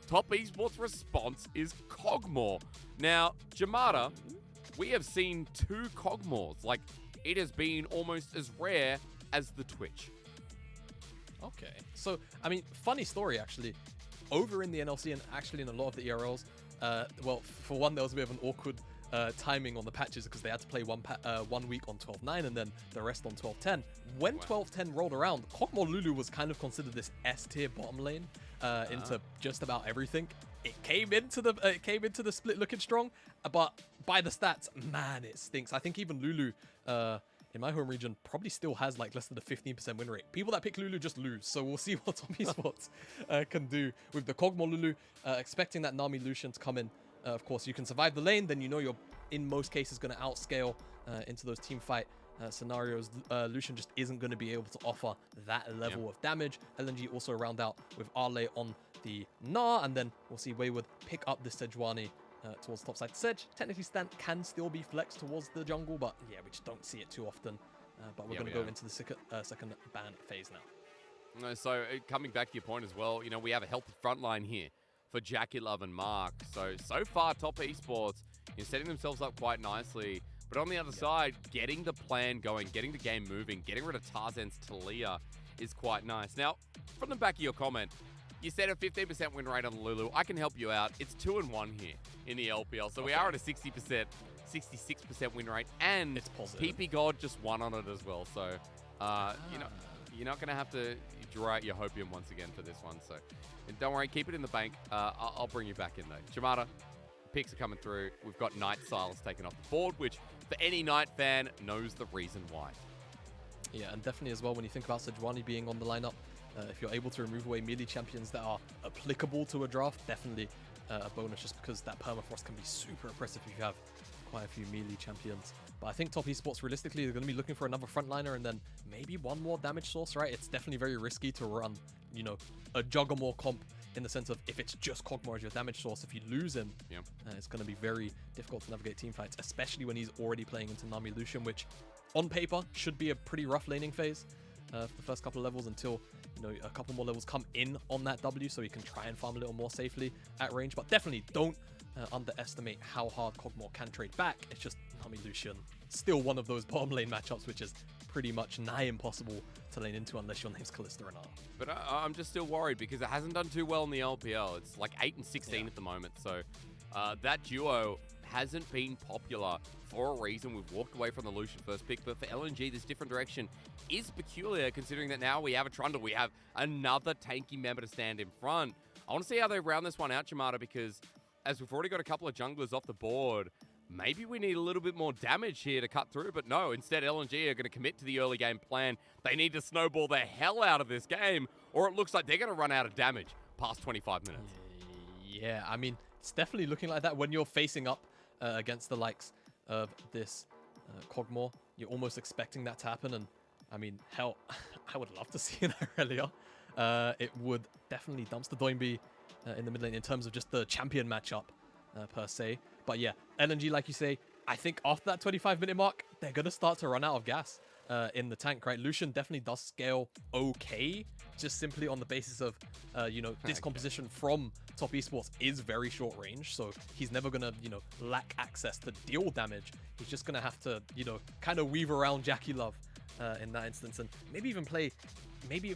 Top Esports response is kog'maw. Now, Jamada, we have seen 2 kog'maws. Like, it has been almost as rare as the Twitch. Okay. So, I mean, funny story, actually. Over in the NLC and actually in a lot of the ERLs, well, for one, there was a bit of an awkward timing on the patches because they had to play 1 week on 12.9 and then the rest on 12.10. When 12.10 rolled around, kog'maw Lulu was kind of considered this S-tier bottom lane into just about everything. It came into the split looking strong, but by the stats, man, it stinks. I think even Lulu in my home region probably still has like less than a 15% win rate. People that pick Lulu just lose, so we'll see what Top Esports can do with the kog'maw Lulu. Expecting that Nami Lucian to come in. Of course, you can survive the lane, then you know you're in most cases going to outscale into those team fight scenarios. Lucian just isn't going to be able to offer that level of damage. LNG also round out with Arlay on the Gnar, and then we'll see Wayward pick up the Sejuani towards the top side. Sej, technically can still be flexed towards the jungle, but yeah, we just don't see it too often. But we're going to go into the second ban phase now. So coming back to your point as well, you know, we have a healthy front line here for JackeyLove and Mark. So far, Top Esports is setting themselves up quite nicely. But on the other side, getting the plan going, getting the game moving, getting rid of Tarzan's Talia is quite nice. Now, from the back of your comment, you said a 15% win rate on the Lulu. I can help you out. It's 2-1 here in the LPL. So we are at a 60%, 66% win rate. And it's positive. PP God just won on it as well. So, you know, you're not going to have to draw out your hopium once again for this one. So don't worry, keep it in the bank. I'll bring you back in though. Jamada, picks are coming through. We've got Knight Silas taken off the board, which for any Knight fan knows the reason why. Yeah, and definitely as well when you think about Sejuani being on the lineup, if you're able to remove away melee champions that are applicable to a draft, definitely a bonus just because that permafrost can be super oppressive if you have quite a few melee champions. But I think Top Esports realistically they're going to be looking for another frontliner and then maybe one more damage source, right? It's definitely very risky to run, you know, a Juggermore comp in the sense of if it's just kog'maw as your damage source, if you lose him, it's going to be very difficult to navigate team fights, especially when he's already playing into Nami Lucian, which on paper should be a pretty rough laning phase for the first couple of levels until, you know, a couple more levels come in on that W so he can try and farm a little more safely at range. But definitely don't underestimate how hard kog'maw can trade back. It's just Nami Lucian, still one of those bottom lane matchups which is pretty much nigh impossible to lane into unless your name's Kalista or not. But I'm just still worried because it hasn't done too well in the LPL. It's like 8 and 16 at the moment. So that duo hasn't been popular for a reason. We've walked away from the Lucian first pick, but for LNG, this different direction is peculiar considering that now we have a Trundle. We have another tanky member to stand in front. I want to see how they round this one out, Jamada, because as we've already got a couple of junglers off the board, maybe we need a little bit more damage here to cut through, but no, instead LNG are going to commit to the early game plan. They need to snowball the hell out of this game, or it looks like they're going to run out of damage past 25 minutes. Yeah, I mean, it's definitely looking like that when you're facing up against the likes of this kog'maw. You're almost expecting that to happen, and I mean, hell, I would love to see an Aurelia. It would definitely dumpster Doinb in the mid lane in terms of just the champion matchup per se. But yeah, LNG, like you say, I think after that 25-minute mark, they're going to start to run out of gas in the tank, right? Lucian definitely does scale okay, just simply on the basis of, you know, this composition from Top Esports is very short range, so he's never going to, you know, lack access to deal damage. He's just going to have to, you know, kind of weave around JackeyLove in that instance, and maybe even play, maybe,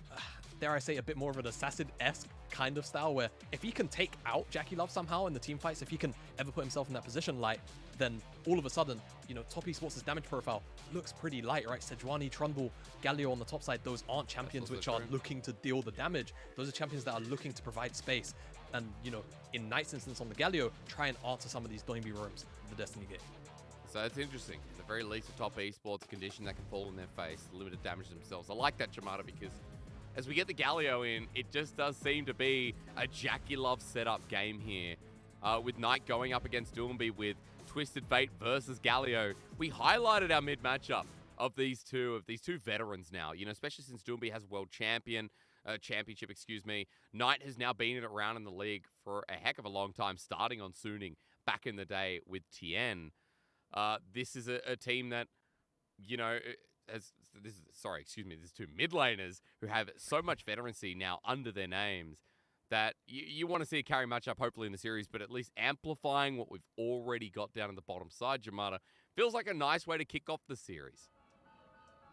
dare I say, a bit more of an assassin-esque kind of style where if he can take out JackeyLove somehow in the team fights, if he can ever put himself in that position light, then all of a sudden, you know, Top Esports' damage profile looks pretty light, right? Sejuani, Trundle, Galio on the top side, those aren't champions which are looking to deal the damage. Those are champions that are looking to provide space. And, you know, in Knight's instance on the Galio, try and answer some of these Doinb rooms of the Destiny game. So that's interesting. At the very least, a Top Esports condition that can fall in their face, limited damage themselves. I like that, Jamada, because as we get the Galio in, it just does seem to be a JackeyLove setup game here. With Knight going up against Doinb with Twisted Fate versus Galio. We highlighted our mid matchup of these two veterans now, you know, especially since Doinb has world championship, excuse me. Knight has now been around in the league for a heck of a long time, starting on Suning back in the day with Tian. This is a team that, you know, there's two mid laners who have so much veterancy now under their names that you want to see a carry matchup, hopefully, in the series, but at least amplifying what we've already got down in the bottom side, Jamada, feels like a nice way to kick off the series.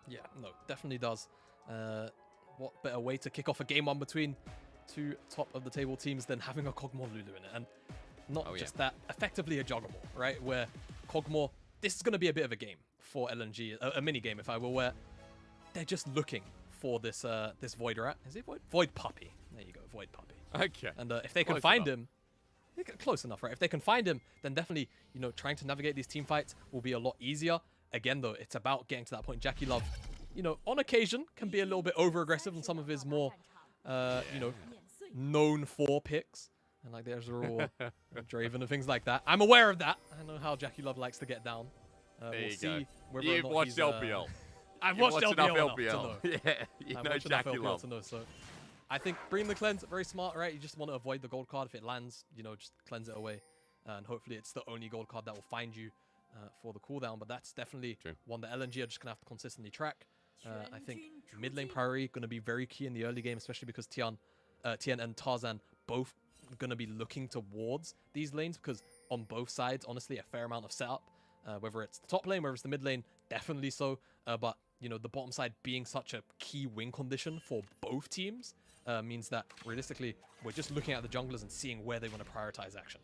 Yeah, no, definitely does. What better way to kick off a game one between two top-of-the-table teams than having a kog'maw Lulu in it? And not just that, effectively a juggernaut, right? Where kog'maw, this is going to be a bit of a game for LNG, a mini game, if I will, where they're just looking for this this Void rat. Is it Void? Void Puppy. There you go, Void Puppy. Okay. And if they can find him, close enough, right? If they can find him, then definitely, you know, trying to navigate these team fights will be a lot easier. Again, though, it's about getting to that point. JackeyLove, you know, on occasion can be a little bit over-aggressive on some of his more, you know, known for picks. And like there's all Draven and things like that. I'm aware of that. I know how JackeyLove likes to get down. We'll see whether You've or not watched he's, LPL. I've watched LPL enough enough LPL. to know. Yeah, you I've know watched enough LPL JackeyLove. to know. So I think bringing the cleanse, very smart, right? You just want to avoid the gold card. If it lands, you know, just cleanse it away. And hopefully it's the only gold card that will find you for the cooldown. But that's definitely one that LNG are just going to have to consistently track. I think mid lane priority going to be very key in the early game, especially because Tian and Tarzan both going to be looking towards these lanes, because on both sides, honestly, a fair amount of setup, whether it's the top lane, whether it's the mid lane, definitely so. But, you know, the bottom side being such a key win condition for both teams means that realistically, we're just looking at the junglers and seeing where they want to prioritize action.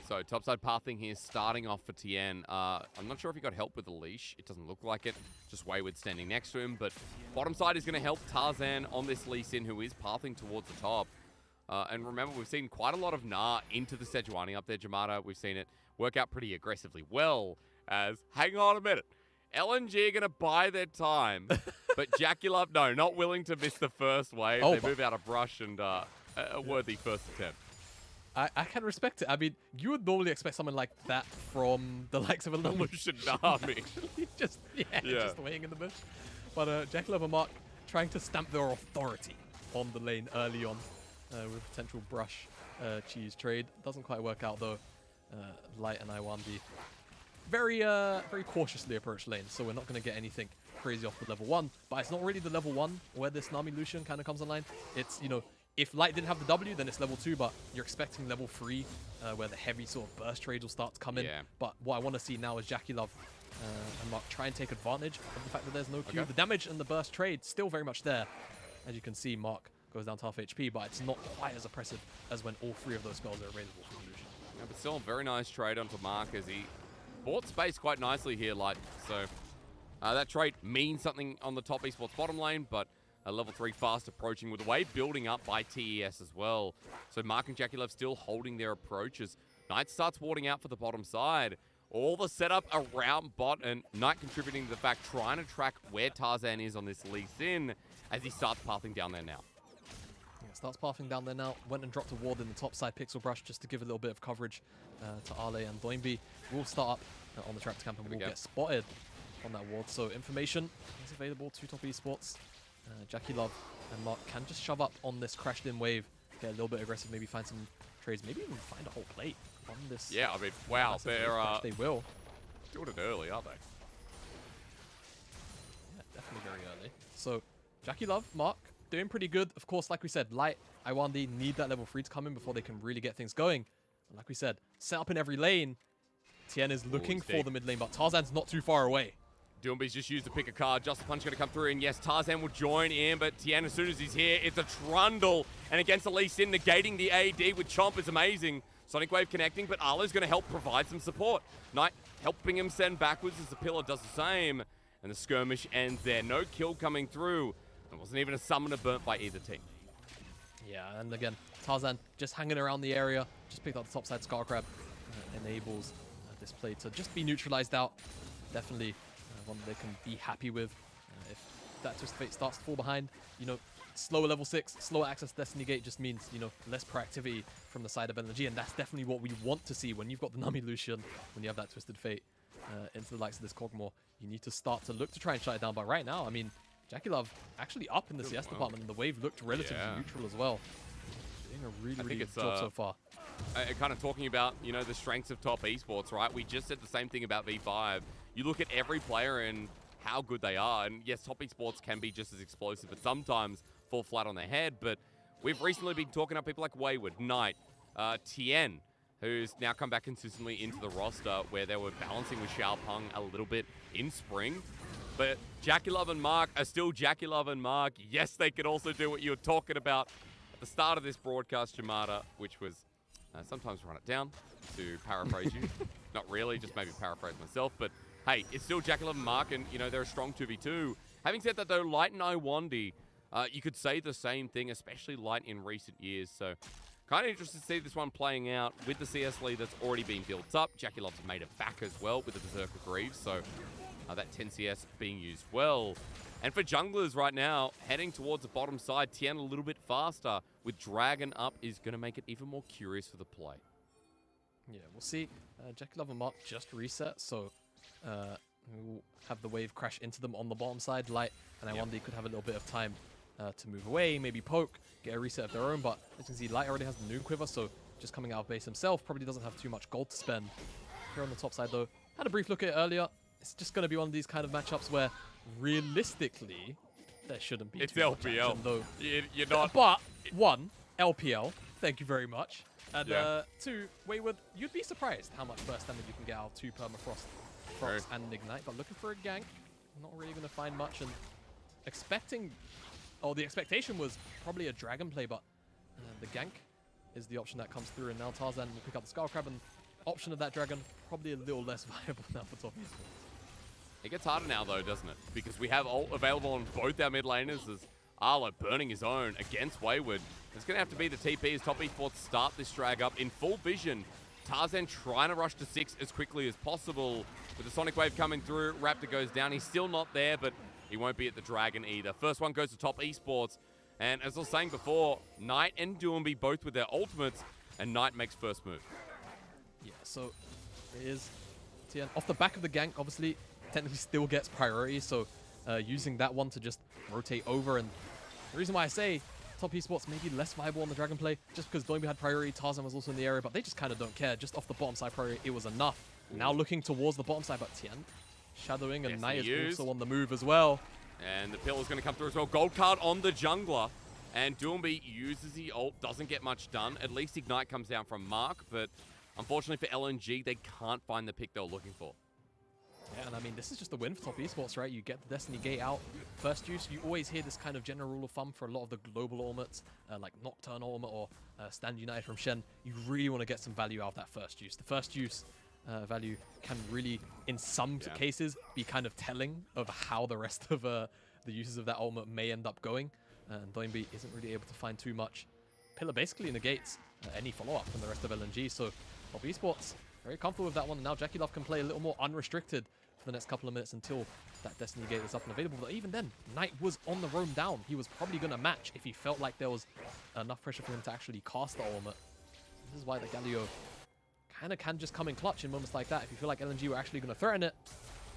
So topside pathing here, starting off for Tian. I'm not sure if he got help with the leash. It doesn't look like it. Just Wayward standing next to him. But bottom side is going to help Tarzan on this Lee Sin, who is pathing towards the top. And remember, we've seen quite a lot of Gnar into the Sejuani up there, Jamada. We've seen it work out pretty aggressively well as, hang on a minute, LNG are going to buy their time. But JackeyLove, no, not willing to miss the first wave. They move out of brush and a worthy first attempt. I can respect it. I mean, you would normally expect something like that from the likes of a Lucian Nami. just waiting in the bush. But JackeyLove and Mark trying to stamp their authority on the lane early on with potential brush cheese trade. Doesn't quite work out though. Light and Lwandy very cautiously approach lane, so we're not going to get anything crazy off the level 1. But it's not really the level 1 where this Nami Lucian kind of comes online. It's, you know, if Light didn't have the W, then it's level 2, but you're expecting level 3, where the heavy sort of burst trades will start to come in. But what I want to see now is JackeyLove and Mark try and take advantage of the fact that there's no Q. The damage and the burst trade still very much there. As you can see, Mark goes down to half HP, but it's not quite as oppressive as when all 3 of those spells are available from Lucian. Yeah, but still a very nice trade onto Mark as he bought space quite nicely here, Light. So that trade means something on the top esports bottom lane, but a level 3 fast approaching with a wave building up by TES as well. So Mark and JackeyLove still holding their approach as Knight starts warding out for the bottom side. All the setup around bot, and Knight contributing to the fact, trying to track where Tarzan is on this Lee Sin as he starts pathing down there now. Yeah, starts pathing down there now. Went and dropped a ward in the top side Pixel Brush just to give a little bit of coverage to Ale and Doinb. We'll start up on the trap camp and we'll get spotted on that ward. So information is available to top esports. JackeyLove and Mark can just shove up on this crashed in wave, get a little bit aggressive, maybe find some trades, maybe even find a whole plate on this. Yeah, I mean, wow, they will. Doing it early, aren't they? Yeah, definitely very early. So JackeyLove, Mark, doing pretty good. Of course, like we said, Light, Lwandy need that level 3 to come in before they can really get things going. And like we said, set up in every lane. Tian is looking for the mid lane, but Tarzan's not too far away. Doinb's just used to pick a card. Just the punch going to come through. And yes, Tarzan will join in. But Tian, as soon as he's here, it's a Trundle. And against the Lee Sin, negating the AD with Chomp is amazing. Sonic Wave connecting, but Arlo's going to help provide some support. Knight helping him send backwards as the Pillar does the same. And the skirmish ends there. No kill coming through. There wasn't even a summoner burnt by either team. Yeah, and again, Tarzan just hanging around the area. Just picked up the topside Scar Crab. Enables this play to just be neutralized out. Definitely one they can be happy with. If that Twisted Fate starts to fall behind, you know, slower level 6, slower access to Destiny Gate just means, you know, less proactivity from the side of LNG, and that's definitely what we want to see when you've got the Nami Lucian, when you have that Twisted Fate into the likes of this kog'maw. You need to start to look to try and shut it down, but right now, I mean, JackeyLove actually up in the CS department, and the wave looked relatively neutral as well. Doing a really good job so far. Kind of talking about, you know, the strengths of top esports, right? We just said the same thing about V5. You look at every player and how good they are, and yes, top esports can be just as explosive, but sometimes fall flat on their head. But we've recently been talking up people like Wayward, Knight, Tian, who's now come back consistently into the roster where they were balancing with Xiaopeng a little bit in spring. But JackeyLove and Mark are still JackeyLove and Mark. Yes, they can also do what you were talking about at the start of this broadcast, Jamada, which was sometimes run it down, to paraphrase you. Not really, just maybe paraphrase myself. But hey, it's still JackeyLove and Mark, and they're a strong 2v2. Having said that, though, Light and Lwandy, you could say the same thing, especially Light in recent years. So kind of interested to see this one playing out with the CS lead that's already been built up. JackeyLove's made it back as well with the Berserker Greaves, so that 10 CS being used well. And for junglers right now, heading towards the bottom side, Tian a little bit faster with Dragon up is going to make it even more curious for the play. Yeah, we'll see. JackeyLove and Mark just reset, so we'll have the wave crash into them on the bottom side. Light and Lwandy could have a little bit of time to move away, maybe poke, get a reset of their own, but as you can see, Light already has the Noon Quiver, so just coming out of base himself, probably doesn't have too much gold to spend. Here on the top side, though, had a brief look at it earlier. It's just going to be one of these kind of matchups where, realistically, there shouldn't be too much action, though. You're not... But, one, LPL, thank you very much. And two, Wayward, you'd be surprised how much burst damage you can get out of 2 Permafrost, Frost, and Ignite. But looking for a gank, not really going to find much. And expecting... Oh, the expectation was probably a dragon play, but the gank is the option that comes through. And now Tarzan will pick up the Skull Crab, and option of that dragon probably a little less viable now for top esports. It gets harder now, though, doesn't it? Because we have ult available on both our mid laners as Arlo burning his own against Wayward. It's going to have to be the TP as top esports start this drag up in full vision. Tarzan trying to rush to 6 as quickly as possible. With the Sonic Wave coming through, Raptor goes down. He's still not there, but he won't be at the Dragon either. First one goes to top esports. And as I was saying before, Knight and Doinb both with their ultimates, and Knight makes first move. Yeah, so it is Tian. Off the back of the gank, obviously, technically still gets priority, so using that one to just rotate over. And the reason why I say top esports may be less viable on the Dragon play, just because Doinb had priority, Tarzan was also in the area, but they just kind of don't care. Just off the bottom side priority, it was enough. Now looking towards the bottom side, but Tian shadowing, and Knight is also on the move as well. And the pill is going to come through as well. Gold card on the jungler. And Doinb uses the ult, doesn't get much done. At least Ignite comes down from Mark, but unfortunately for LNG, they can't find the pick they're looking for. Yeah, and I mean, this is just a win for top esports, right? You get the Destiny Gate out. First use, you always hear this kind of general rule of thumb for a lot of the global ultimates, like Nocturne ultimate or Stand United from Shen. You really want to get some value out of that first use. The first use value can really, in some cases, be kind of telling of how the rest of the uses of that ultimate may end up going. And Doinb isn't really able to find too much. Pillar basically negates any follow-up from the rest of LNG, so top esports very comfortable with that one. And now JackeyLove can play a little more unrestricted for the next couple of minutes until that Destiny Gate is up and available. But even then, Knight was on the roam down. He was probably going to match if he felt like there was enough pressure for him to actually cast the ultimate. This is why the Galio kind of can just come in clutch in moments like that. If you feel like LNG were actually going to threaten it,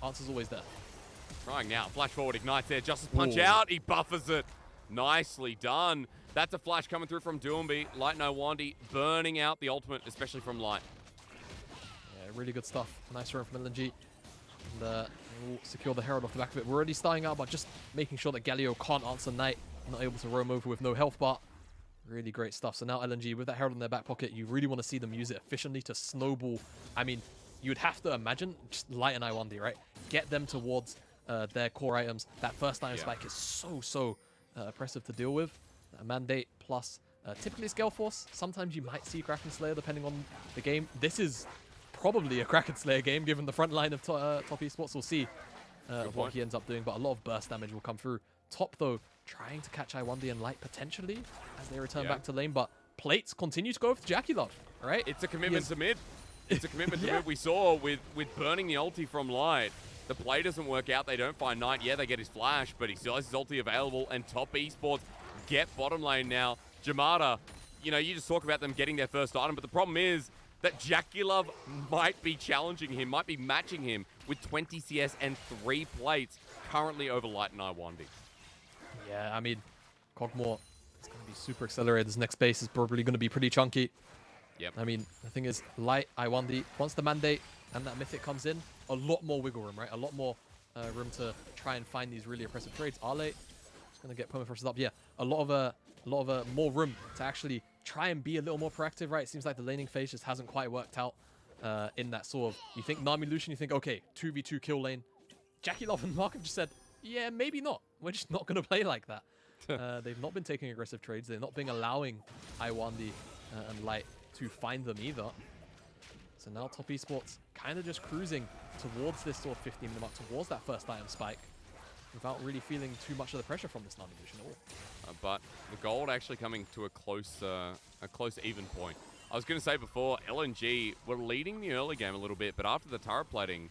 answer's always there. Trying now. Flash forward, ignites there. Justice punch out. He buffers it. Nicely done. That's a flash coming through from Doinb. Light and Lwandy burning out the ultimate, especially from Light. Yeah, really good stuff. Nice run from LNG. And we'll secure the Herald off the back of it. We're already starting out, but just making sure that Galio can't answer Knight. Not able to roam over with no health bar. Really great stuff. So now LNG, with that Herald in their back pocket, you really want to see them use it efficiently to snowball. I mean, you would have to imagine just Light and Lwandy, right? Get them towards their core items. That first line spike is so oppressive to deal with. Mandate plus typically Scale Force. Sometimes you might see Kraken Slayer depending on the game. This is probably a Kraken Slayer game given the front line of top esports. We'll see what he ends up doing, but a lot of burst damage will come through. Top though, trying to catch Lwandy and Light potentially as they return back to lane, but plates continue to go with JackeyLove, right? It's a commitment to mid. It's a commitment to mid. We saw with burning the ulti from Light. The play doesn't work out. They don't find Knight. Yeah, they get his flash, but he still has his ulti available, and top esports get bottom lane now. Jamada, you just talk about them getting their first item, but the problem is that JackeyLove might be challenging him, might be matching him with 20 CS and 3 plates currently over Light and Lwandy. Yeah, I mean, kog'maw is going to be super accelerated. This next base is probably going to be pretty chunky. Yep. I mean, the thing is, Light, Lwandy, once the mandate and that mythic comes in, a lot more wiggle room, right? A lot more room to try and find these really oppressive trades. Arle just going to get permafrosted up. Yeah, a lot of a lot of more room to actually try and be a little more proactive, right? It seems like the laning phase just hasn't quite worked out in that sort of, you think Nami Lucian, you think, okay, 2v2 kill lane. JackeyLove and Mark have just said, yeah, maybe not. We're just not going to play like that. They've not been taking aggressive trades. They've not been allowing Lwandy and Light to find them either. So now Top Esports kind of just cruising towards this sort of 15-minute mark, towards that first item spike, without really feeling too much of the pressure from this Nami Lucian at all. But the gold actually coming to a close even point. I was going to say before, LNG were leading the early game a little bit, but after the turret plating,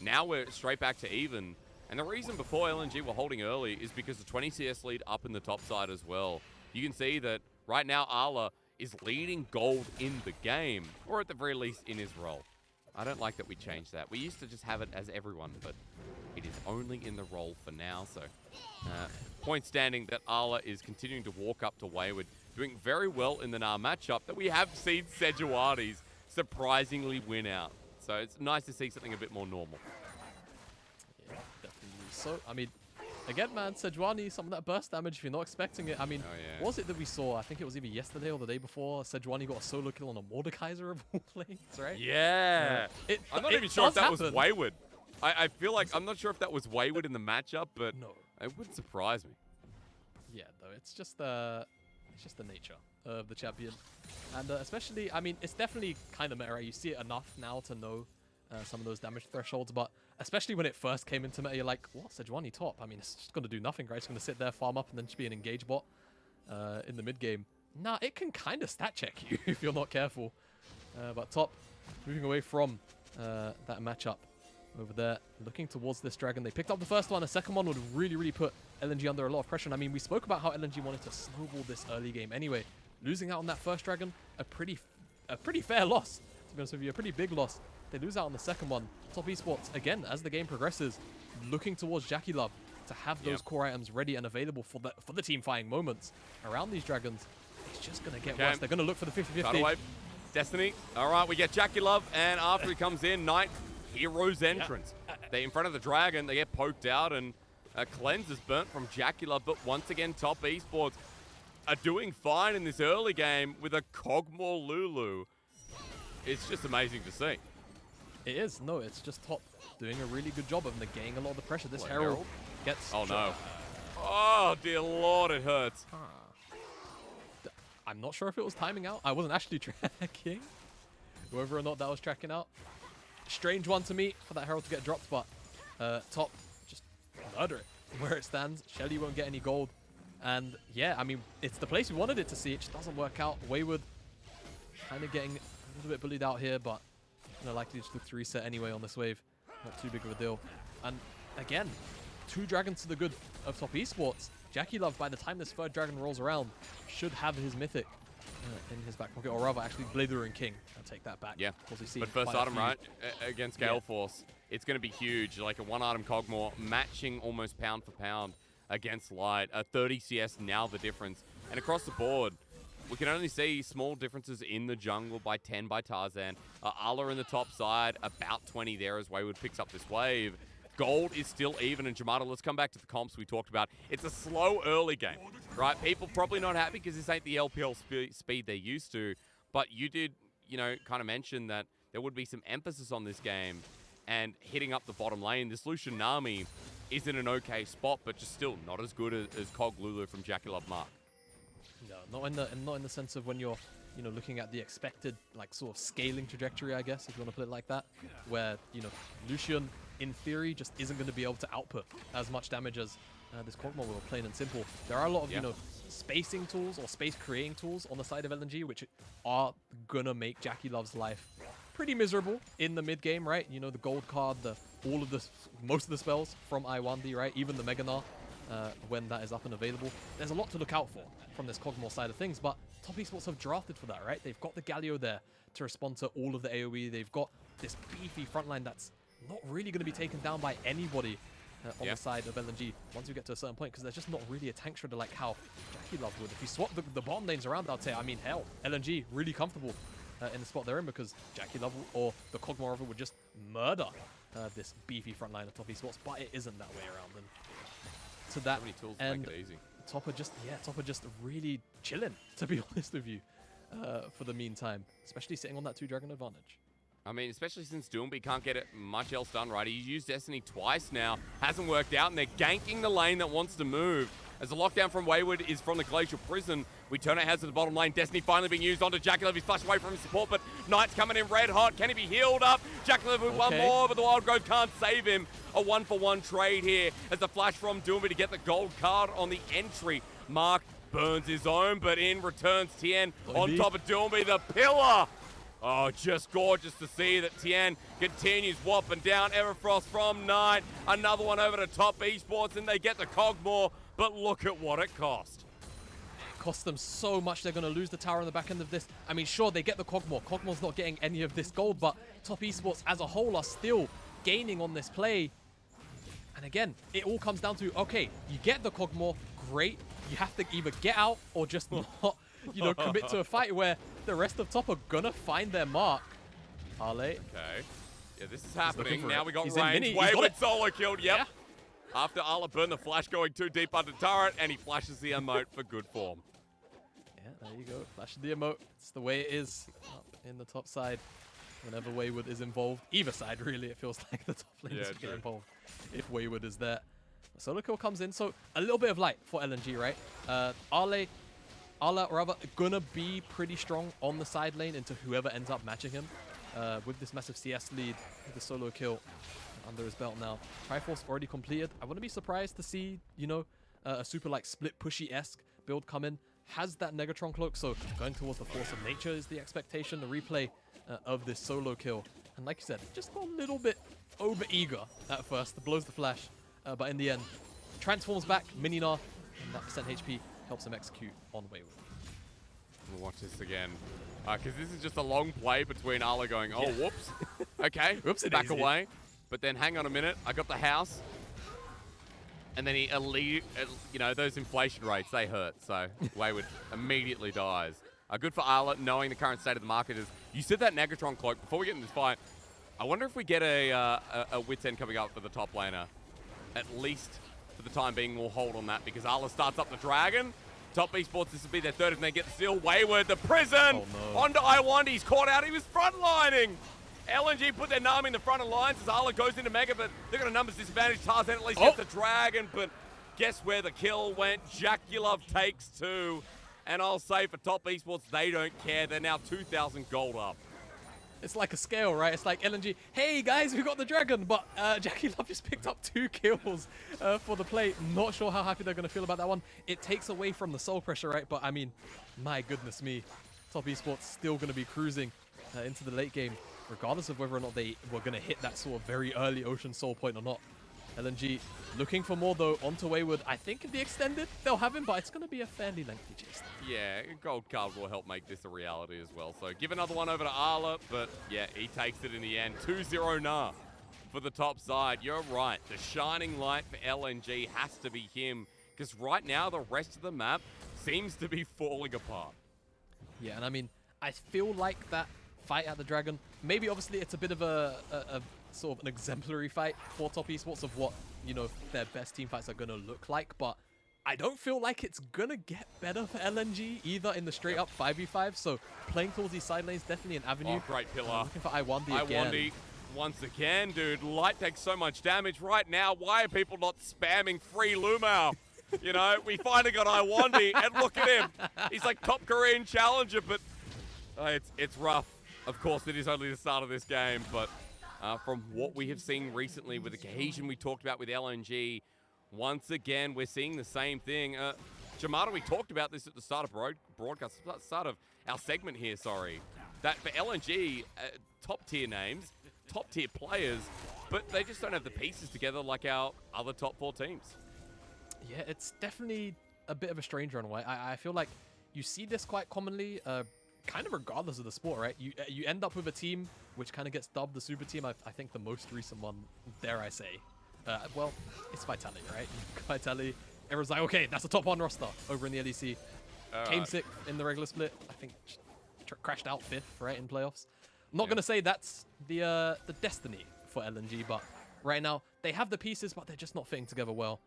now we're straight back to even. And the reason before LNG were holding early is because the 20 CS lead up in the top side as well. You can see that right now Arla is leading gold in the game, or at the very least in his role. I don't like that we changed that. We used to just have it as everyone, but it is only in the role for now. So point standing that Arla is continuing to walk up to Wayward, doing very well in the Gnar matchup that we have seen Sejuani's surprisingly win out. So it's nice to see something a bit more normal. Yeah, definitely. So, I mean, again, man, Sejuani, some of that burst damage if you're not expecting it. I mean, what was it that we saw? I think it was either yesterday or the day before. Sejuani got a solo kill on a Mordekaiser of all planes, right? Yeah. I'm not even sure if that was Wayward. I feel like, I'm not sure if that was Wayward in the matchup, but no, it wouldn't surprise me. Yeah, though, it's just the nature of the champion. And especially, I mean, it's definitely kind of meta, right? You see it enough now to know some of those damage thresholds, but especially when it first came into meta, you're like, what, Sejuani top? I mean, it's just going to do nothing, right? It's going to sit there, farm up, and then just be an engage bot in the mid game. Nah, it can kind of stat check you if you're not careful. But top, moving away from that matchup over there, looking towards this dragon. They picked up the first one. A second one would really, really put LNG under a lot of pressure. And I mean, we spoke about how LNG wanted to snowball this early game anyway. Losing out on that first dragon, a pretty fair loss, to be honest with you, a pretty big loss. They lose out on the second one. Top Esports, again, as the game progresses, looking towards JackeyLove to have those core items ready and available for the team fighting moments around these dragons. It's just going to get worse. They're going to look for the 50-50. Destiny. All right, we get JackeyLove, and after he comes in, Knight, Hero's entrance. They in front of the dragon, they get poked out, and Cleanse is burnt from JackeyLove, but once again, Top Esports are doing fine in this early game with a kog'maw Lulu. It's just amazing to see. It is. No, it's just Top doing a really good job of negating a lot of the pressure. This Herald gets... Oh, no. Oh, dear Lord, it hurts. I'm not sure if it was timing out. I wasn't actually tracking whether or not that was tracking out. Strange one to me for that Herald to get dropped, but Top just murder it where it stands. Shelly won't get any gold. And yeah, I mean, it's the place we wanted it to see. It just doesn't work out. Wayward kind of getting a little bit bullied out here, but likely just look to reset anyway on this wave. Not too big of a deal. And again, 2 dragons to the good of Top Esports. JackeyLove, by the time this third dragon rolls around, should have his mythic in his back pocket, or rather, actually, Blithering King. I'll take that back. Yeah, but first item, right, against Gale Force, it's going to be huge. Like a 1-item kog'maw, matching almost pound for pound against Light. 30 CS now the difference. And across the board, we can only see small differences in the jungle by 10 by Tarzan. Arla in the top side, about 20 there as Wayward picks up this wave. Gold is still even, and Jamada, let's come back to the comps we talked about. It's a slow early game, right? People probably not happy because this ain't the LPL speed they're used to, but you did, kind of mention that there would be some emphasis on this game and hitting up the bottom lane. This Lucian Nami is in an okay spot, but just still not as good as Kog Lulu from JackeyLove Mark. No, not in the sense of when you're, looking at the expected, sort of scaling trajectory, I guess, if you want to put it like that, where, Lucian, in theory, just isn't going to be able to output as much damage as this kog'maw will, plain and simple. There are a lot of, spacing tools or space creating tools on the side of LNG, which are going to make JackeyLove's life pretty miserable in the mid game, right? The gold card, most of the spells from Lwandy, right? Even the Mega Gnar, when that is up and available. There's a lot to look out for from this kog'maw side of things, but Top Esports have drafted for that, right? They've got the Galio there to respond to all of the AoE. They've got this beefy frontline that's not really going to be taken down by anybody on the side of LNG once we get to a certain point, because there's just not really a tank shredder like how JackeyLove would. If you swap the bottom lanes around, I'd say, I mean, hell, LNG really comfortable in the spot they're in, because JackeyLove or the kog'maw river would just murder this beefy frontline of Top Esports, but it isn't that way around. And to that so many tools end, to make it easy. Top are just really chilling, to be honest with you, for the meantime, especially sitting on that 2-dragon advantage. I mean, especially since Doinb can't get it much else done, right? He's used Destiny twice now, hasn't worked out, and they're ganking the lane that wants to move. As the lockdown from Wayward is from the Glacial Prison, we turn our heads to the bottom lane. Destiny finally being used onto JackeyLove. He's flushed away from his support, but Knight's coming in red hot. Can he be healed up? JackeyLove with one more, but the Wild Growth can't save him. A 1-for-1 trade here as the flash from Doinb to get the gold card on the entry. Mark burns his own, but in returns Tian on top of Doinb, the pillar. Oh, just gorgeous to see that Tian continues whopping down. Everfrost from Knight. Another one over to top Esports, and they get the kog'maw, but look at what it cost. It cost them so much. They're going to lose the tower on the back end of this. I mean, sure, they get the kog'maw. kog'maw's not getting any of this gold, but top Esports as a whole are still gaining on this play. And again, it all comes down to, okay, you get the kog'maw, great. You have to either get out or just not, you know, commit to a fight where the rest of top are gonna find their mark. Ale. Okay. Yeah, this is happening. Now we got He's range. Wayward solo killed. Yep. Yeah. After Arla burned the flash going too deep under turret, and he flashes the emote for good form. Yeah, there you go. Flash the emote. It's the way it is up in the top side. Whenever Wayward is involved, either side really, it feels like the top lane is getting involved if Wayward is there. The solo kill comes in, so a little bit of light for LNG, right? Arla rather gonna be pretty strong on the side lane into whoever ends up matching him. With this massive CS lead, with the solo kill under his belt now. Triforce already completed. I wouldn't be surprised to see, you know, a super like split pushy-esque build come in. Has that Negatron cloak, so going towards the force of nature is the expectation, the replay of this solo kill. And like you said, just got a little bit over-eager at first, blows the flash, but in the end, transforms back, mini Gnar, and that percent HP helps him execute on Wayward. We'll watch this again, because this is just a long play between Arla going, oh, whoops, okay, back away. But then hang on a minute, I got the house. And then he, you know, those inflation rates, they hurt. So Wayward immediately dies. Good for Arla, knowing the current state of the market is, you said that Negatron cloak, before we get in this fight, I wonder if we get a wit's end coming up for the top laner. At least for the time being, we'll hold on that because Arla starts up the dragon. Top Esports, this will be their third if they get the steal. Wayward, the prison, onto Lwandy, he's caught out, he was frontlining. LNG put their Nami in the front of lines as Arla goes into Mega, but they're got a numbers disadvantage. Tarzan at least gets the dragon, but guess where the kill went? JackeyLove takes 2. And I'll say for top Esports, they don't care. They're now 2,000 gold up. It's like a scale, right? It's like LNG, hey guys, we got the dragon, but JackeyLove just picked up 2 kills for the play. Not sure how happy they're going to feel about that one. It takes away from the soul pressure, right? But I mean, my goodness me. Top Esports still going to be cruising into the late game, regardless of whether or not they were going to hit that sort of very early Ocean Soul point or not. LNG looking for more, though, onto Wayward. I think in the extended, they'll have him, but it's going to be a fairly lengthy chase. Yeah, gold card will help make this a reality as well. So give another one over to Arla, but yeah, he takes it in the end. 2-0 Gnar for the top side. You're right. The shining light for LNG has to be him, because right now the rest of the map seems to be falling apart. Yeah, and I mean, I feel like that fight at the dragon, maybe obviously it's a bit of a sort of an exemplary fight for top Esports of what, you know, their best team fights are going to look like, but I don't feel like it's going to get better for LNG either in the straight up 5v5, so playing towards these side lanes definitely an avenue. Oh, great pillar. Looking for Lwandy again. Lwandy once again, dude. Light takes so much damage right now. Why are people not spamming free Lumao? You know, we finally got Lwandy, and look at him. He's like top Korean challenger, but it's rough. Of course, it is only the start of this game, but from what we have seen recently with the cohesion we talked about with LNG, once again, we're seeing the same thing. Jamada, we talked about this at the start of broadcast, start of our segment here, sorry. That for LNG, top-tier names, top-tier players, but they just don't have the pieces together like our other top 4 teams. Yeah, it's definitely a bit of a strange runway. I feel like you see this quite commonly, kind of regardless of the sport, right? You end up with a team which kind of gets dubbed the super team. I think the most recent one, dare I say, well, it's Vitality, right? Vitality, everyone's like, okay, that's a top 1 roster over in the LEC. Came 6th in the regular split. I think crashed out 5th, right, in playoffs. I'm not going to say that's the destiny for LNG, but right now they have the pieces, but they're just not fitting together well.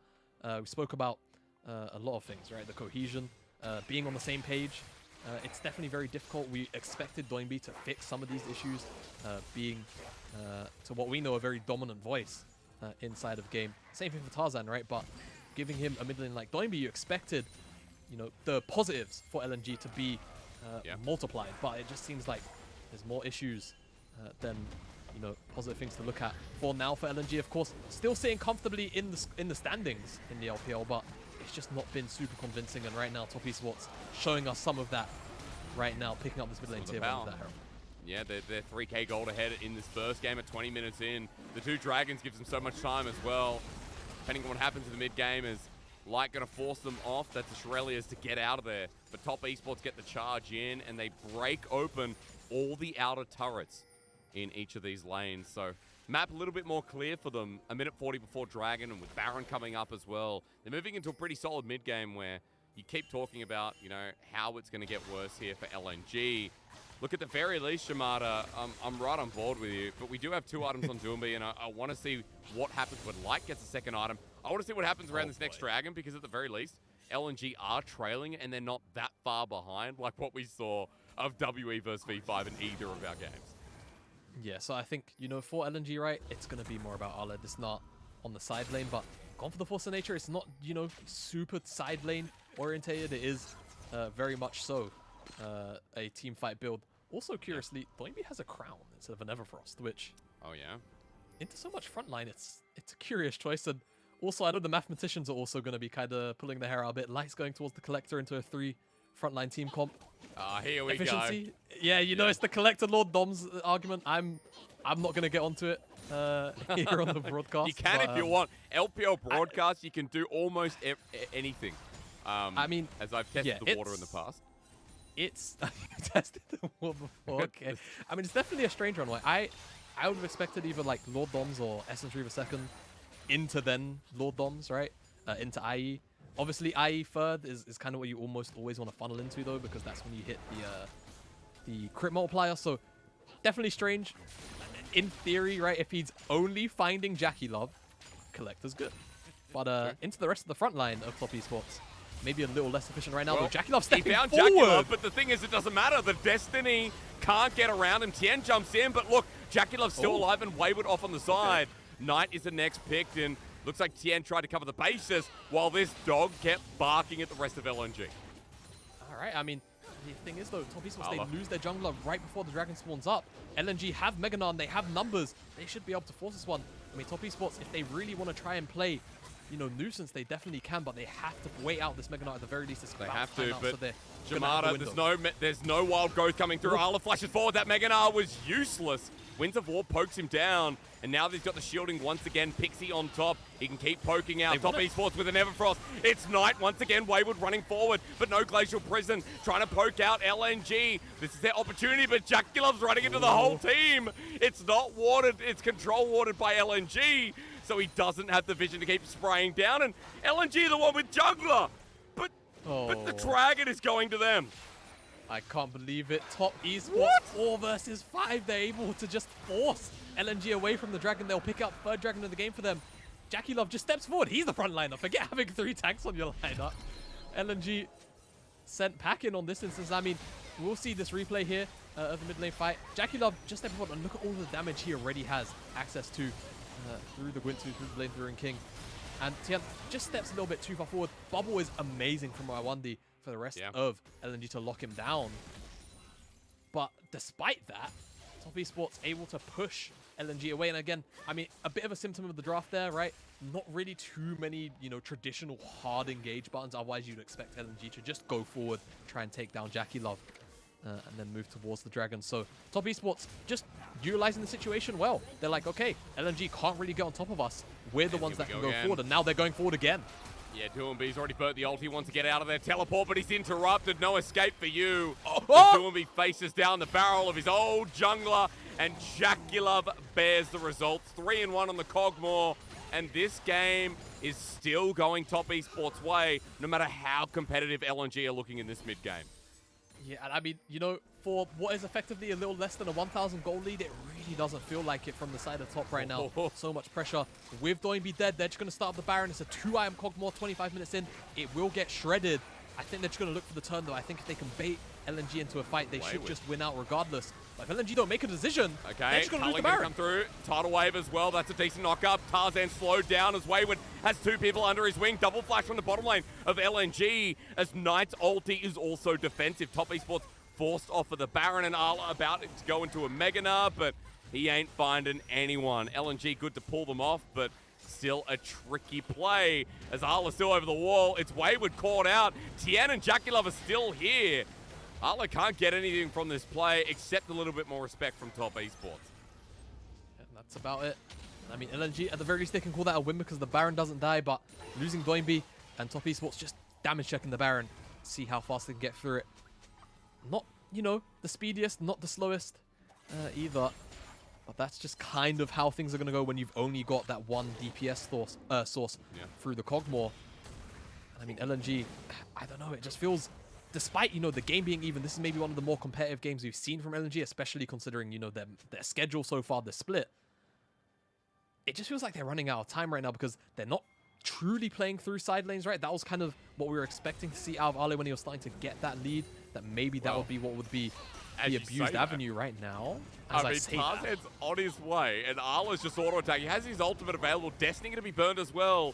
We spoke about a lot of things, right? The cohesion, being on the same page. It's definitely very difficult. We expected Doinb to fix some of these issues, being, to what we know, a very dominant voice inside of game. Same thing for Tarzan, right? But giving him a mid lane like Doinb, you expected, you know, the positives for LNG to be multiplied, but it just seems like there's more issues than, you know, positive things to look at for now for LNG. Of course, still sitting comfortably in the standings in the LPL, but it's just not been super convincing. And right now, Top Esports showing us some of that right now, picking up this mid lane tier 1 with that hero. Yeah, they're 3k gold ahead in this first game at 20 minutes in. The 2 dragons gives them so much time as well. Depending on what happens in the mid game, is Light going to force them off. That's the Shurelias to get out of there. But Top Esports get the charge in, and they break open all the outer turrets in each of these lanes. So map a little bit more clear for them. A minute 40 before Dragon, and with Baron coming up as well. They're moving into a pretty solid mid game where you keep talking about, you know, how it's going to get worse here for LNG. Look, at the very least, Jamada, I'm right on board with you, but we do have 2 items on Doinb, and I want to see what happens when Light gets a second item. I want to see what happens around this next Dragon, because at the very least, LNG are trailing, and they're not that far behind, like what we saw of WE versus V5 in either of our games. Yeah, so I think, you know, for LNG, right, it's going to be more about Aled. It's not on the side lane, but gone for the Force of Nature. It's not, you know, super side lane orientated. It is very much so a team fight build. Also, curiously, Doinb has a crown instead of an Everfrost, which... Oh, yeah? Into so much frontline, it's a curious choice. And also, I know the mathematicians are also going to be kind of pulling their hair out a bit. Light's going towards the Collector into a 3 frontline team comp. Here we Efficiency. go. Yeah, you know, it's the Collector Lord Dom's argument. I'm not going to get onto it here on the broadcast. You can if you want. LPL broadcast, you can do almost anything. I mean, as I've tested the water in the past. It's tested the water before. Okay. I mean, it's definitely a strange one. Like, I would have expected either like Lord Doms or Essence Reaver second into then Lord Doms, right? Into IE. Obviously, IE third is kind of what you almost always want to funnel into, though, because that's when you hit the crit multiplier. So definitely strange. In theory, right, if he's only finding JackeyLove, Collector's good. But into the rest of the front line of Top Esports, maybe a little less efficient right now, though. JackeyLove stepping forward. JackeyLove, but the thing is, it doesn't matter. The Destiny can't get around him. Tian jumps in, but look, JackeyLove's still alive and Wayward off on the side. Knight is the next picked, and looks like Tian tried to cover the bases while this dog kept barking at the rest of LNG. All right, I mean, the thing is, though, Top Esports, they lose their jungler right before the dragon spawns up. LNG have Mega Gnar, they have numbers. They should be able to force this one. I mean, Top Esports, if they really want to try and play, you know, nuisance, they definitely can, but they have to wait out this Mega Gnar at the very least. It's they have to, out, but so Jamada, there's no wild growth coming through. Arla flashes forward. That Mega Gnar was useless. Winds of War pokes him down, and now he's got the shielding once again. Pixie on top. He can keep poking out. Top Esports with an Everfrost. It's Knight once again. Wayward running forward, but no Glacial Prison. Trying to poke out LNG. This is their opportunity, but JackeyLove's running into the whole team. It's not warded. It's control warded by LNG, so he doesn't have the vision to keep spraying down. And LNG, the one with jungler, but the dragon is going to them. I can't believe it. Top Esports 4 versus 5. They're able to just force LNG away from the dragon. They'll pick up third dragon of the game for them. JackeyLove just steps forward. He's the front liner. Forget having 3 tanks on your lineup. LNG sent packing on this instance. I mean, we'll see this replay here of the mid lane fight. JackeyLove just stepped forward, and look at all the damage he already has access to through the Gwyntu, through the Lane Through King. And Tian just steps a little bit too far forward. Bubble is amazing from Lwandy for the rest of LNG to lock him down. But despite that, Top Esports able to push LNG away. And again, I mean, a bit of a symptom of the draft there, right? Not really too many, you know, traditional hard engage buttons. Otherwise, you'd expect LNG to just go forward, try and take down JackeyLove, and then move towards the dragon. So Top Esports just utilizing the situation well. They're like, okay, LNG can't really get on top of us. We're the ones that can go forward, and now they're going forward again. Yeah, Doinb's already burnt the ult. He wants to get out of there. Teleport, but he's interrupted. No escape for you. Doinb faces down the barrel of his old jungler, and JackeyLove bears the results. 3-1 on the kog'maw, and this game is still going Top Esports' way, no matter how competitive LNG are looking in this mid-game. Yeah, and I mean, you know, for what is effectively a little less than a 1,000 goal lead. It really doesn't feel like it from the side of top right now. So much pressure. With Doinb dead, they're just going to start up the Baron. It's a 2-item kog'maw 25 minutes in. It will get shredded. I think they're just going to look for the turn, though. I think if they can bait LNG into a fight, they should just win out regardless. But if LNG don't make a decision, they're just going to lose the Baron. Come through. Tidal wave as well. That's a decent knock-up. Tarzan slowed down as Wayward has 2 people under his wing. Double flash from the bottom lane of LNG as Knight's ulti is also defensive. Top Esports forced off of the Baron, and Arla about to go into a Mega Gnar, but he ain't finding anyone. LNG good to pull them off, but still a tricky play as Arla's still over the wall. It's Wayward caught out. Tian and JackeyLove are still here. Arla can't get anything from this play except a little bit more respect from Top Esports. And that's about it. I mean, LNG, at the very least, they can call that a win because the Baron doesn't die, but losing Doinb and Top Esports just damage checking the Baron. See how fast they can get through it. Not, you know, the speediest, not the slowest either. But that's just kind of how things are going to go when you've only got that one DPS source through the kog'maw. I mean, LNG, I don't know, it just feels, despite, you know, the game being even, this is maybe one of the more competitive games we've seen from LNG, especially considering, you know, their schedule so far, the split. It just feels like they're running out of time right now because they're not truly playing through side lanes, right? That was kind of what we were expecting to see out of Ale when he was starting to get that lead, that maybe that would be what would be the abused avenue right now. I mean, Tarzan's on his way, and Arla's just auto-attack. He has his ultimate available. Destiny going to be burned as well.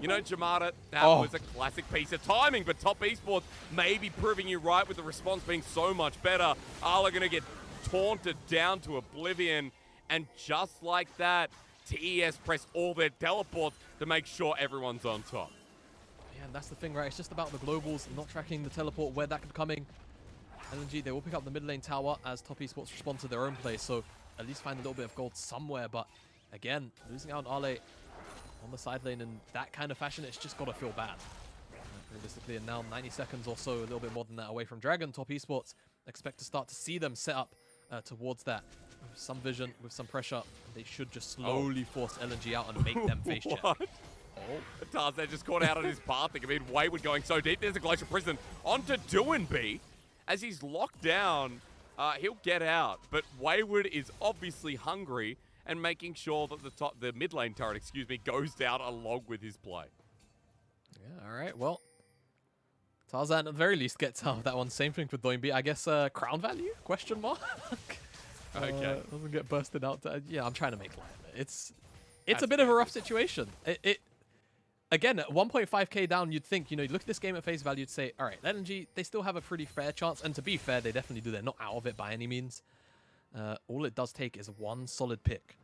You know, Jamada, that was a classic piece of timing, but Top Esports may be proving you right with the response being so much better. Arla going to get taunted down to oblivion, and just like that, TES press all their teleports to make sure everyone's on top. Yeah, and that's the thing, right? It's just about the globals, not tracking the teleport, where that could be coming. LNG, they will pick up the mid lane tower as Top Esports respond to their own play, so at least find a little bit of gold somewhere. But again, losing out on Ale on the side lane in that kind of fashion, it's just got to feel bad. Realistically, and now 90 seconds or so, a little bit more than that away from Dragon. Top Esports expect to start to see them set up towards that. With some vision, with some pressure, they should just slowly force LNG out and make them face check. Tarzan just caught out on his path. I mean, Wayward going so deep. There's a Glacial Prison onto Doinb. As he's locked down, he'll get out. But Wayward is obviously hungry and making sure that the mid lane turret, goes down along with his play. Yeah, all right. Well, Tarzan at the very least gets out of that one. Same thing with Doinb. I guess crown value? Question mark? Okay. Doesn't get busted out. Yeah, I'm trying to make light of it. It's a bit of a rough situation. Again, at 1.5k down, you'd think, you know, you look at this game at face value, you'd say, all right, LNG, they still have a pretty fair chance. And to be fair, they definitely do. They're not out of it by any means. All it does take is one solid pick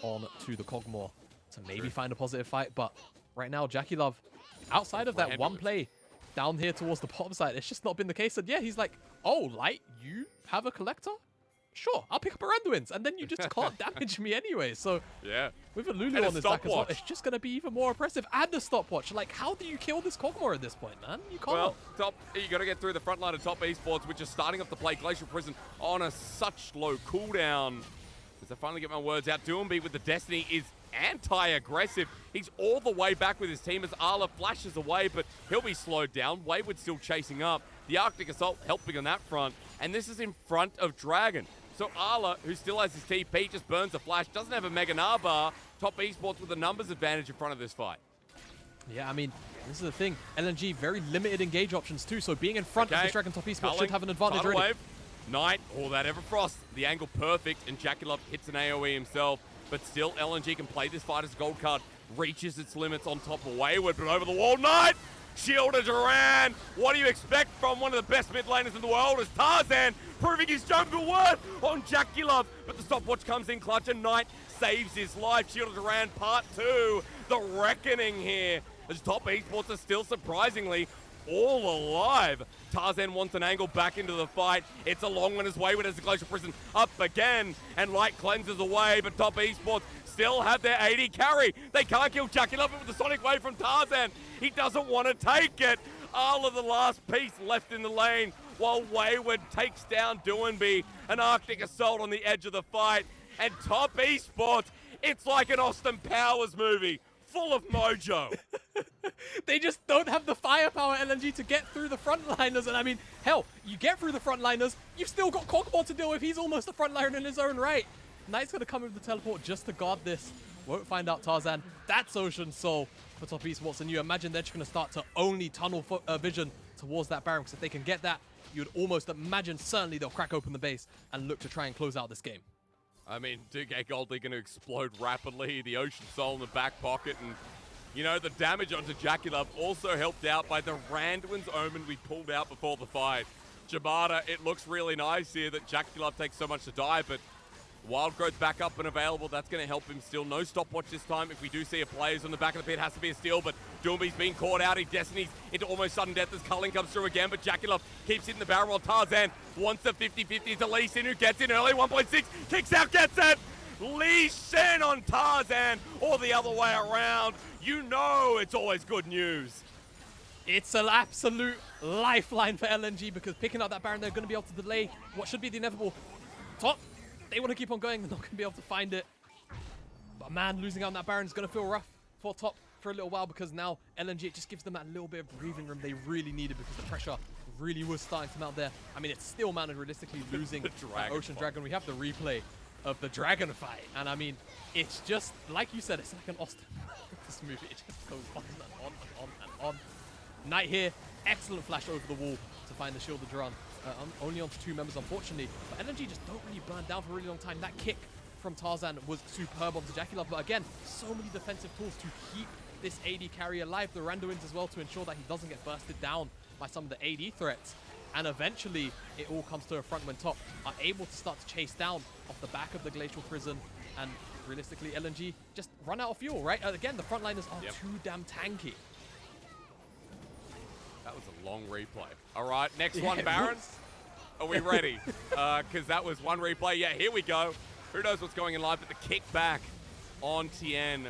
on to the kog'maw to maybe find a positive fight. But right now, JackeyLove, outside of that one play down here towards the bottom side, it's just not been the case. And yeah, he's like, oh, Light, you have a collector? Sure, I'll pick up Aranduins, and then you just can't damage me anyway. So yeah, with a Lulu on this back as well, it's just going to be even more oppressive. And a stopwatch. Like, how do you kill this kog'maw at this point, man? You can't. Well, you got to get through the front line of Top Esports, which is starting off the play. Glacial Prison on such low cooldown. As I finally get my words out, Doinb with the Destiny is anti-aggressive. He's all the way back with his team as Arla flashes away, but he'll be slowed down. Wayward still chasing up. The Arctic Assault helping on that front, and this is in front of Dragon. So Arla, who still has his TP, just burns a flash, doesn't have a Mega Gnar bar. Top Esports with a numbers advantage in front of this fight. Yeah, I mean, this is the thing. LNG, very limited engage options too, so being in front of this Dragon Top Esports should have an advantage already. Wave. Knight, that Everfrost, the angle perfect, and JackeyLove hits an AoE himself, but still LNG can play this fight as gold card, reaches its limits on top of Wayward, but over the wall, Knight! Shielded Duran. What do you expect from one of the best mid laners in the world as Tarzan proving his jungle worth on JackeyLove, but the stopwatch comes in clutch and Knight saves his life. Shielded Duran part 2, the reckoning here as Top Esports are still surprisingly all alive. Tarzan wants an angle back into the fight. It's a long one as Wayward has the Glacial Prison up again, and Light cleanses away, but Top Esports still have their AD carry. They can't kill JackeyLove with the Sonic Wave from Tarzan. He doesn't want to take it. Arla, the last piece left in the lane, while Wayward takes down Doinb. An Arctic Assault on the edge of the fight. And Top Esports, it's like an Austin Powers movie, full of mojo. They just don't have the firepower, LNG, to get through the frontliners. And I mean, hell, you get through the frontliners, you've still got kog'maw to deal with. He's almost a frontliner in his own right. Knight's going to come with the teleport just to guard this. Won't find out Tarzan. That's Ocean Soul for top esports. And you imagine they're just going to start to only tunnel vision towards that Baron. Because if they can get that, you'd almost imagine certainly they'll crack open the base and look to try and close out this game. I mean, 2K Goldie going to explode rapidly. The Ocean Soul in the back pocket. And, you know, the damage onto JackeyLove also helped out by the Randuin's Omen we pulled out before the fight. Jamada, it looks really nice here that JackeyLove takes so much to die, but Wild Growth back up and available. That's going to help him still. No stopwatch this time. If we do see a players on the back of the pit, has to be a steal, but Doinb's being caught out. He Destiny's into almost sudden death as Culling comes through again, but JackeyLove keeps hitting the barrel while Tarzan wants the 50-50. It's Lucian who gets in early. 1.6, kicks out, gets it. Lucian on Tarzan, or the other way around. You know it's always good news. It's an absolute lifeline for LNG because picking up that Baron, they're going to be able to delay what should be the inevitable top. They want to keep on going. They're not going to be able to find it. But man, losing out on that Baron is going to feel rough for top for a little while because now LNG, it just gives them that little bit of breathing room they really needed because the pressure really was starting to mount there. I mean, it's still mounted realistically losing that Ocean Dragon. We have the replay of the dragon fight. And I mean, it's just, like you said, it's like an Austin this movie. It just goes on and on and on and on. Knight here, excellent flash over the wall to find the Shield of Duran. Only onto 2 members, unfortunately. But LNG just don't really burn down for a really long time. That kick from Tarzan was superb onto JackeyLove. But again, so many defensive tools to keep this AD carry alive. The Randuins as well to ensure that he doesn't get bursted down by some of the AD threats. And eventually, it all comes to a front when top are able to start to chase down off the back of the Glacial Prison. And realistically, LNG just run out of fuel, right? Again, the frontliners are too damn tanky. That was a long replay. All right, next one, Baron. Are we ready? Because that was one replay. Yeah, here we go. Who knows what's going in live, but the kick back on Tian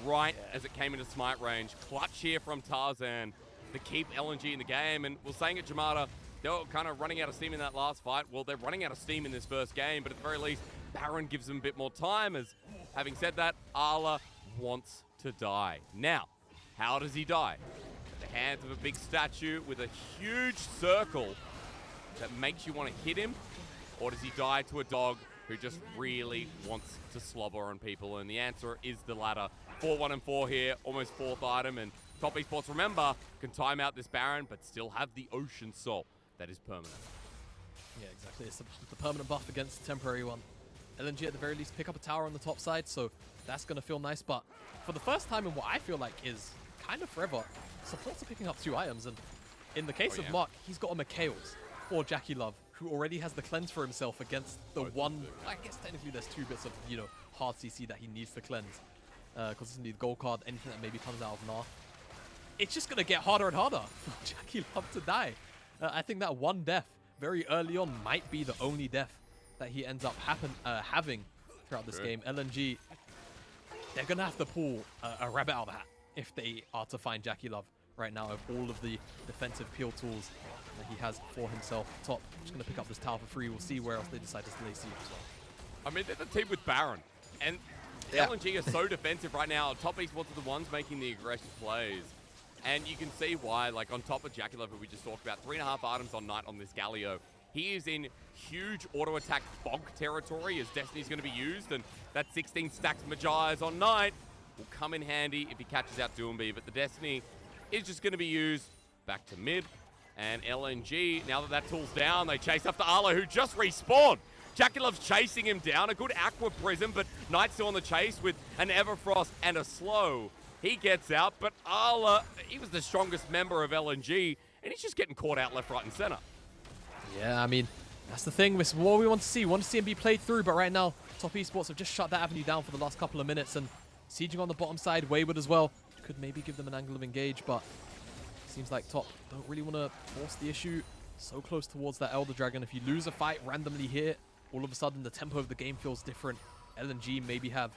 right as it came into smite range. Clutch here from Tarzan to keep LNG in the game. And we're saying at Jamada, they were kind of running out of steam in that last fight. Well, they're running out of steam in this first game, but at the very least, Baron gives them a bit more time. As having said that, Arla wants to die. Now, how does he die? At the hands of a big statue with a huge circle that makes you want to hit him? Or does he die to a dog who just really wants to slobber on people? And the answer is the latter. 4-1 and 4 here, almost 4th item. And top esports, remember, can time out this Baron, but still have the Ocean Soul that is permanent. Yeah, exactly. It's the permanent buff against the temporary one. LNG at the very least pick up a tower on the top side, so that's going to feel nice. But for the first time in what I feel like is kind of forever, supports are picking up 2 items. And in the case of Mark, he's got a McHale's for JackeyLove, who already has the cleanse for himself against the one. I guess technically there's 2 bits of, you know, hard CC that he needs to cleanse. Because it's the gold card, anything that maybe comes out of Gnar. It's just going to get harder and harder for JackeyLove to die. I think that one death very early on might be the only death that he ends up having throughout this game. LNG, they're going to have to pull a rabbit out of the hat if they are to find JackeyLove right now of all of the defensive peel tools that he has for himself. Top, just going to pick up this tower for free. We'll see where else they decide to delay siege as well. I mean, they're the team with Baron. And LNG are so defensive right now. Top esports are the ones making the aggressive plays. And you can see why, like on top of JackeyLove, who we just talked about, 3.5 items on Knight on this Galio. He is in huge auto-attack fog territory as Destiny's going to be used. And that 16 stacks Magi's on Knight will come in handy if he catches out Doinb. But the Destiny is just going to be used back to mid. And LNG, now that that tool's down, they chase after Arlo, who just respawned. JackeyLove's chasing him down. A good Aqua Prism, but Knight's still on the chase with an Everfrost and a slow. He gets out, but Arla, he was the strongest member of LNG, and he's just getting caught out left, right, and center. Yeah, I mean, that's the thing. This is what we want to see. We want to see him be played through, but right now, top esports have just shut that avenue down for the last couple of minutes, and sieging on the bottom side, Wayward as well. Could maybe give them an angle of engage, but seems like top don't really want to force the issue so close towards that Elder Dragon. If you lose a fight randomly here, all of a sudden the tempo of the game feels different. LNG maybe have,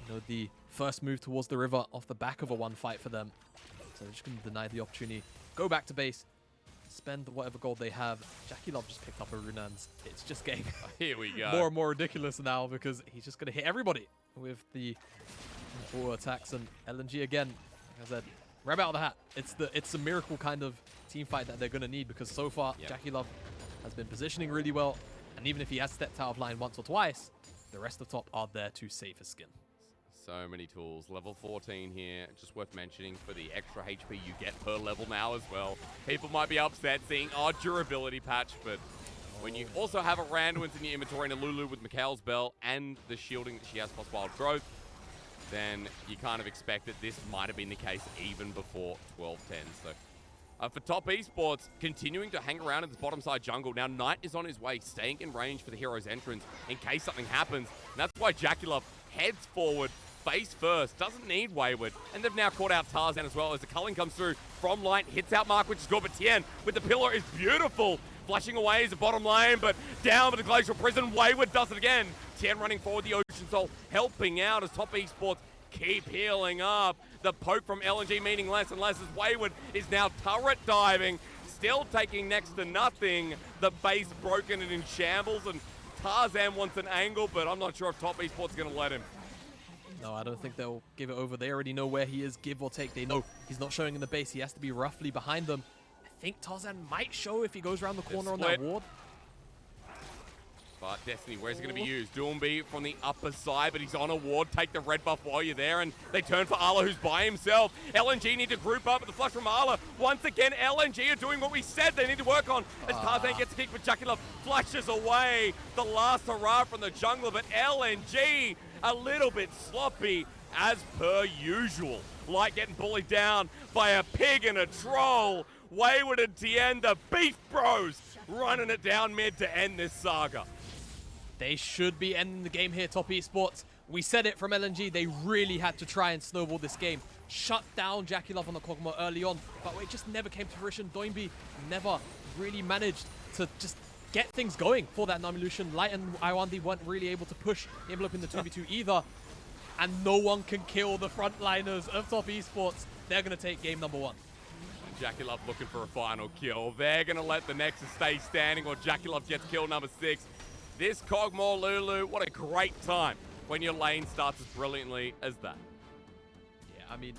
you know, the first move towards the river off the back of a one fight for them. So they're just going to deny the opportunity. Go back to base. Spend whatever gold they have. JackeyLove just picked up a Runans. It's just getting here we go. more and more ridiculous now because he's just going to hit everybody with the auto attacks. And LNG again, like I said, Grab out of the hat. It's a miracle kind of team fight that they're going to need, because so far, JackeyLove has been positioning really well. And even if he has stepped out of line once or twice, the rest of top are there to save his skin. So many tools. Level 14 here, just worth mentioning for the extra HP you get per level now as well. People might be upset seeing our durability patch, but when you also have a Randuin's in your inventory and a Lulu with Mikhail's Bell and the shielding that she has plus Wild Growth, then you kind of expect that this might have been the case even before 12-10. So for top esports, continuing to hang around in this bottom side jungle. Now Knight is on his way, staying in range for the hero's entrance in case something happens. And that's why JackeyLove heads forward, face first, doesn't need Wayward. And they've now caught out Tarzan as well as the culling comes through from Light, hits out Mark, which is good, but Tian with the pillar is beautiful. Flashing away is the bottom lane, but down with the Glacial Prison, Wayward does it again. Tian running forward, the Ocean Soul helping out as top esports keep healing up. The poke from LNG meaning less and less as Wayward is now turret diving, still taking next to nothing. The base broken and in shambles, and Tarzan wants an angle, but I'm not sure if top esports is going to let him. No, I don't think they'll give it over. They already know where he is, give or take. They know he's not showing in the base. He has to be roughly behind them. I think Tarzan might show if he goes around the corner on that ward. But Destiny, where's it going to be used? Doinb from the upper side, but he's on a ward. Take the red buff while you're there, and they turn for Arla, who's by himself. LNG need to group up with the flush from Arla. Once again, LNG are doing what we said they need to work on. As Tarzan gets kicked, but JackeyLove flashes away. The last hurrah from the jungler, but LNG a little bit sloppy, as per usual. Light getting bullied down by a pig and a troll. Wayward and Tian, the Beef Bros, running it down mid to end this saga. They should be ending the game here, top esports. We said it from LNG. They really had to try and snowball this game. Shut down JackeyLove on the kog'maw early on, but it just never came to fruition. Doinb never really managed to just get things going for that Nami Lucian. Light and Lwandy weren't really able to push the envelope in the 2v2 either. And no one can kill the frontliners of top esports. They're going to take game number 1. JackeyLove looking for a final kill. They're going to let the Nexus stay standing while JackeyLove gets kill number 6. This kog'maw Lulu, what a great time when your lane starts as brilliantly as that. Yeah, I mean,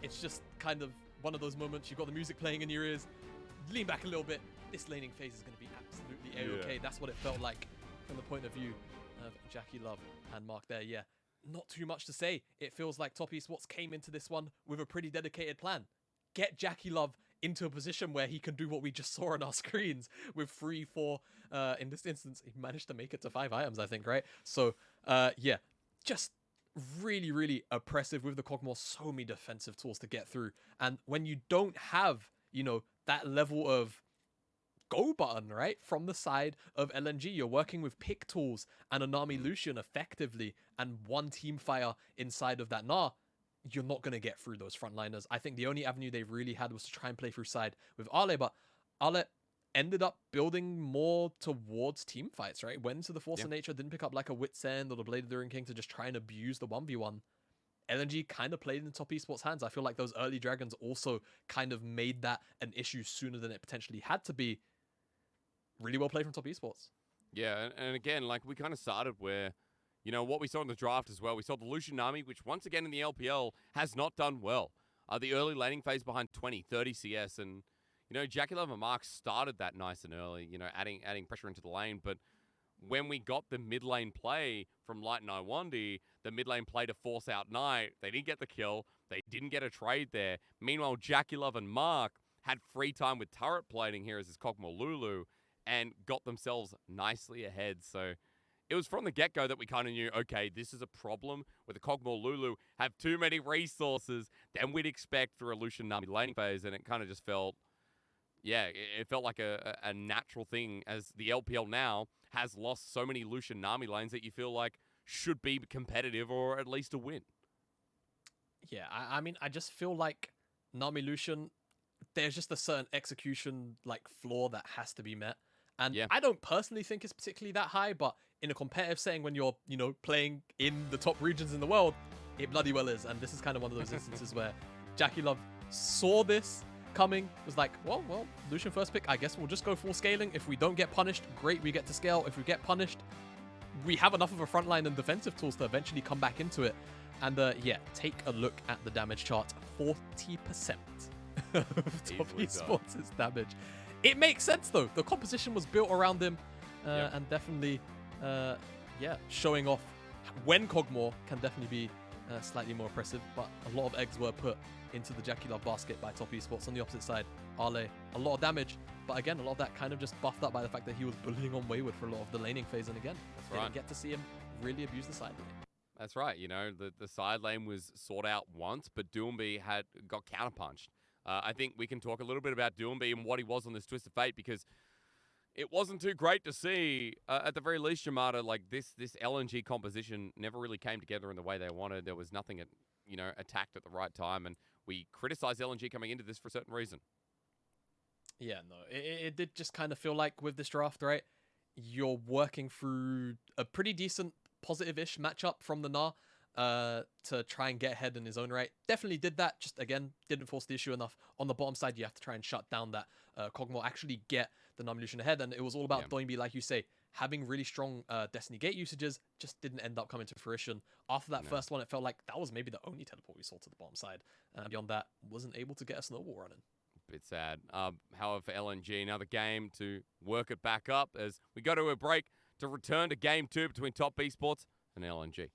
it's just kind of one of those moments. You've got the music playing in your ears. Lean back a little bit. This laning phase is going to be absolutely A-okay. That's what it felt like from the point of view of JackeyLove and Mark there. Yeah, not too much to say. It feels like top esports came into this one with a pretty dedicated plan. Get JackeyLove into a position where he can do what we just saw on our screens with 3-4. In this instance, he managed to make it to 5 items, I think, right? So, yeah, just really, really oppressive with the kog'maw. So many defensive tools to get through. And when you don't have, you know, that level of go button, right, from the side of LNG, you're working with pick tools and a Nami Lucian effectively and one team fire inside of that Gnar. You're not going to get through those frontliners. I think the only avenue they really had was to try and play through side with Ale, but Ale ended up building more towards team fights, right? Went to the Force of Nature, didn't pick up like a Wit's End or the Blade of the Ruined King to just try and abuse the 1v1. LNG kind of played in top esports hands. I feel like those early dragons also kind of made that an issue sooner than it potentially had to be. Really well played from top esports. Yeah, and again, like we kind of started where, you know, what we saw in the draft as well. We saw the Lucian Nami, which once again in the LPL has not done well. The early laning phase behind 20, 30 CS. And, you know, JackeyLove and Mark started that nice and early, you know, adding pressure into the lane. But when we got the mid lane play from Light and Lwandy, the mid lane play to force out Knight, they didn't get the kill. They didn't get a trade there. Meanwhile, JackeyLove and Mark had free time with turret plating here as his kog'maw Lulu and got themselves nicely ahead. So it was from the get-go that we kind of knew, okay, this is a problem where the kog'maw Lulu have too many resources than we'd expect through a Lucian Nami laning phase, and it kind of just felt, yeah, it felt like a natural thing as the LPL now has lost so many Lucian Nami lanes that you feel like should be competitive or at least a win. Yeah, I mean, I just feel like Nami Lucian, there's just a certain execution like flaw that has to be met. And I don't personally think it's particularly that high, but in a competitive setting when you're, you know, playing in the top regions in the world, it bloody well is. And this is kind of one of those instances where JackeyLove saw this coming, was like, well, Lucian first pick, I guess we'll just go full scaling. If we don't get punished, great, we get to scale. If we get punished, we have enough of a front line and defensive tools to eventually come back into it. And yeah, take a look at the damage chart. 40% of Top Esports' damage. It makes sense, though. The composition was built around him. And definitely, yeah, showing off when kog'maw can definitely be slightly more oppressive. But a lot of eggs were put into the JackeyLove basket by Top Esports. On the opposite side, Ale, a lot of damage. But again, a lot of that kind of just buffed up by the fact that he was bullying on Wayward for a lot of the laning phase. And again, didn't get to see him really abuse the side lane. That's right. You know, the side lane was sought out once, but Doinb got counterpunched. I think we can talk a little bit about Doinb and what he was on this Twist of Fate, because it wasn't too great to see. At the very least, Jamada, like this LNG composition never really came together in the way they wanted. There was nothing, attacked at the right time, and we criticized LNG coming into this for a certain reason. Yeah, no, it did just kind of feel like with this draft, right? You're working through a pretty decent positive-ish matchup from the Gnar to try and get ahead in his own right. Definitely did that. Just, again, didn't force the issue enough. On the bottom side, you have to try and shut down that kog'maw, actually get the Nami Lucian ahead. And it was all about Doinb, like you say, having really strong Destiny Gate usages, just didn't end up coming to fruition. After that first one, it felt like that was maybe the only teleport we saw to the bottom side. And beyond that, wasn't able to get a snowball running. Bit sad. However, for LNG, another game to work it back up as we go to a break to return to Game 2 between Top Esports and LNG.